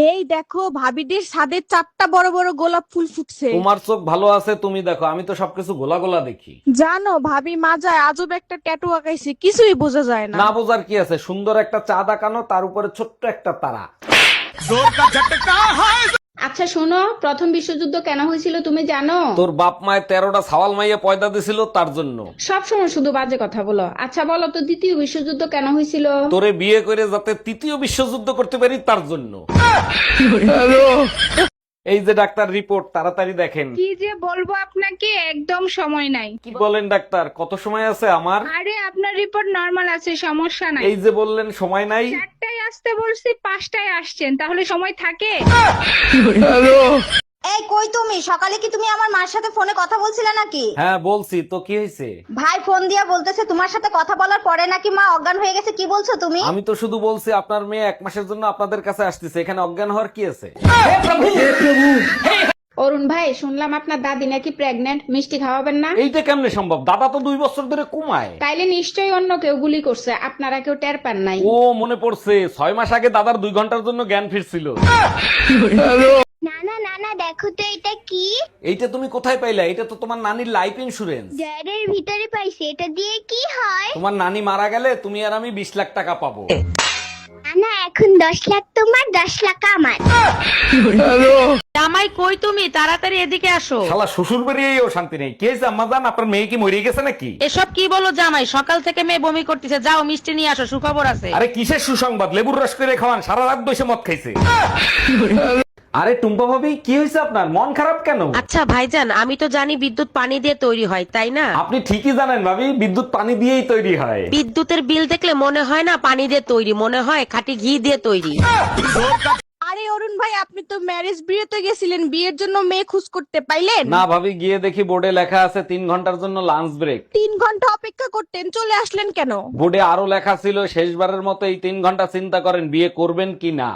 এই দেখো ভাবিদের ছাদে 4টা বড় বড় গোলাপ ফুল ফুটছে। তোমার চোখ ভালো আছে, তুমি দেখো, আমি তো সবকিছু গোলা গোলা দেখি। জানো ভাবি মাজায় আজব একটা ট্যাটু আঁকাইছে, কিছুই বোঝা যায় না। না বোঝার কি আছে, সুন্দর একটা চাঁদ আঁকানো, তার উপরে ছোট্ট একটা তারা। আচ্ছা শোনো, প্রথম বিশ্বযুদ্ধ কেন হয়েছিল তুমি জানো? তোর বাপ মায়ের 13টা সাওয়াল মাইয়া পয়দা দিছিল তার জন্য। সব সময় শুধু বাজে কথা বলো। আচ্ছা বলো তো, দ্বিতীয় বিশ্বযুদ্ধ কেন হয়েছিল? তোরে বিয়ে করে যাতে তৃতীয় বিশ্বযুদ্ধ করতে পারি তার জন্য। এই যে ডাক্তার রিপোর্ট, তাড়াতাড়ি দেখেন। কি যে বলবো আপনাকে, একদম সময় নাই। কি বলেন ডাক্তার, কত সময় আছে আমার? আরে আপনার রিপোর্ট নরমাল আছে, সমস্যা নাই। এই যে বললেন সময় নাই। 4টায় আসতে বলছি, 5টায় আসছেন, তাহলে সময় থাকে? এই কই তুমি? সকালে কি তুমি আমার মার সাথে ফোনে কথা বলছিলে নাকি? হ্যাঁ বলছি তো, কি হয়েছে? ভাই ফোন দিয়া বলতেছে তোমার সাথে কথা বলার পরে নাকি মা অজ্ঞান হয়ে গেছে। কি বলছো তুমি? আমি তো শুধু বলছি আপনার মেয়ে 1 মাসের জন্য আপনাদের কাছে আসতেছে, এখানে অজ্ঞান হওয়ার কি আছে? অরুণ ভাই, শুনলাম আপনার দাদি নাকি প্রেগনেন্ট, মিষ্টি খাওয়াবেন না? এইটা কেমনে সম্ভব? দাদা তো 2 বছর ধরে কমায়। তাইলে নিশ্চয়ই অন্য কেউ গুলি করছে, আপনারা কেউ টের পান নাই। ও মনে পড়ছে, 6 মাস আগে দাদার 2 ঘন্টার জন্য জ্ঞান ফিরছিল। নানা নানা দেখো তো এটা কি? এইটা তুমি কোথায় পাইলা? এটা তো তোমার নানির লাইফ ইন্সুরেন্স। জারের ভিতরে পাইছি, এটা দিয়ে কি হয়? তোমার নানি মারা গেলে তুমি আর আমি 20 লাখ টাকা পাবো। নানা এখন 10 লাখ তোমার, 10 লাখ আমার। জামাই কই তুমি? তাড়াতাড়ি এদিকে আসো। শালা শ্বশুর বাড়িয়েও শান্তি নেই। কে জান আম্মাজান, আপনার মেয়ে কি মরে গেছে নাকি? এসব কি বলো জামাই? সকাল থেকে মেয়ে বমি করতেছে, যাও মিষ্টি নিয়ে আসো, সুখবর আছে। আরে কিসের সুসংবাদ? লেবুর রস করে খাওয়ান, সারা রাত বসে মদ খাইছে। আরে টুম্পা ভাবি, কি হয়েছে আপনার? মন খারাপ কেন? আচ্ছা ভাইজান, আমি তো জানি বিদ্যুৎ পানি দিয়ে তৈরি হয়, তাই না? আপনি ঠিকই জানেন ভাবি, বিদ্যুৎ পানি দিয়েই তৈরি হয়। বিদ্যুতের বিল দেখলে মনে হয় না পানি দিয়ে তৈরি, মনে হয় খাঁটি ঘি দিয়ে তৈরি। আরে অরুণ ভাই, আপনি তো ম্যারেজ বিয়েতে গেছিলেন, বিয়ের জন্য মেয়ে খোঁজ করতে পাইলেন? না ভাবি, গিয়ে দেখি বোর্ডে লেখা আছে 3 ঘন্টার জন্য লাঞ্চ ব্রেক। 3 ঘন্টা অপেক্ষা করতেন, চলে আসলেন কেন? বোর্ডে আরো লেখা ছিল শেষবারের মতো এই 3 ঘন্টা চিন্তা করেন বিয়ে করবেন কি না।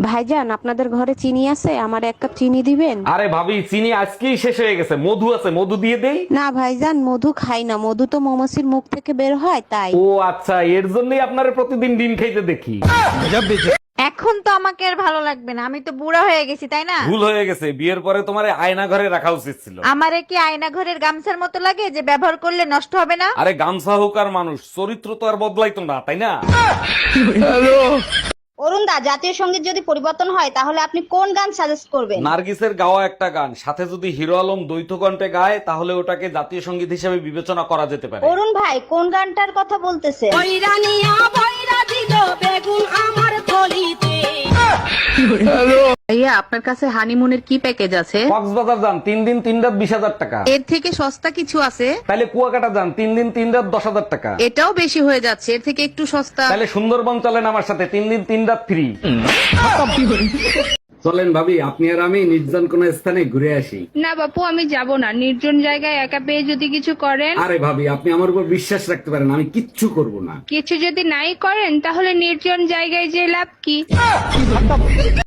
ভাইজান, আপনাদের ঘরে চিনি আছে? আমার 1 কাপ চিনি দিবেন? আরে ভাবি, চিনি আজকেই শেষ হয়ে গেছে। মধু আছে, মধু দিয়ে দেই? না ভাইজান, মধু খাই না, মধু তো মৌমাছির মুখ থেকে বের হয় তাই। ও আচ্ছা, এর জন্যই আপনারা প্রতিদিন ডিম খাইতে দেখি। এখন তো আমাকে আর ভালো লাগবে না, আমি তো বুড়া হয়ে গেছি, তাই না? ভুল হয়ে গেছে, বিয়ের পরে তোমার আয়না ঘরে রাখা উচিত ছিল। আমারে কি আয়না ঘরের গামছার মতো লাগে যে ব্যবহার করলে নষ্ট হবে না? আরে গামছা হোক আর মানুষ, চরিত্র তো আর বদলাইতো না, তাই না? অরুণ দা, জাতীয় সঙ্গীত যদি পরিবর্তন হয় তাহলে আপনি কোন গান সাজেস্ট করবেন? নার্গিসের গাওয়া একটা গান, সাথে যদি হিরো আলম দ্বৈত কণ্ঠে গায় তাহলে ওটাকে জাতীয় সঙ্গীত হিসেবে বিবেচনা করা যেতে পারে। অরুণ ভাই কোন গানটার কথা বলতেছে? ভাইয়া, আপনার কাছে হানিমুনের কি প্যাকেজ আছে? কক্সবাজার যান 3 দিন 3 রাত 20,000 টাকা। এর থেকে সস্তা কিছু আছে? তাহলে কুয়াকাটা যান 3 দিন 3 রাত 10,000 টাকা। এটাও বেশি হয়ে যাচ্ছে, এর থেকে একটু সস্তা। তাহলে সুন্দরবন চলেন আমার সাথে, 3 দিন 3 রাত ফ্রি। চলেন ভাবি, আপনি আর আমি নির্জন কোন স্থানে ঘুরে আসি। না বাপু, আমি যাব না। নির্জন জায়গায় একা পেয়ে যদি কিছু করেন। আরে ভাবি, আপনি আমার উপর বিশ্বাস রাখতে পারেন, আমি কিচ্ছু করব না। কিছু যদি নাই করেন, তাহলে নির্জন জায়গায় যে লাভ কি?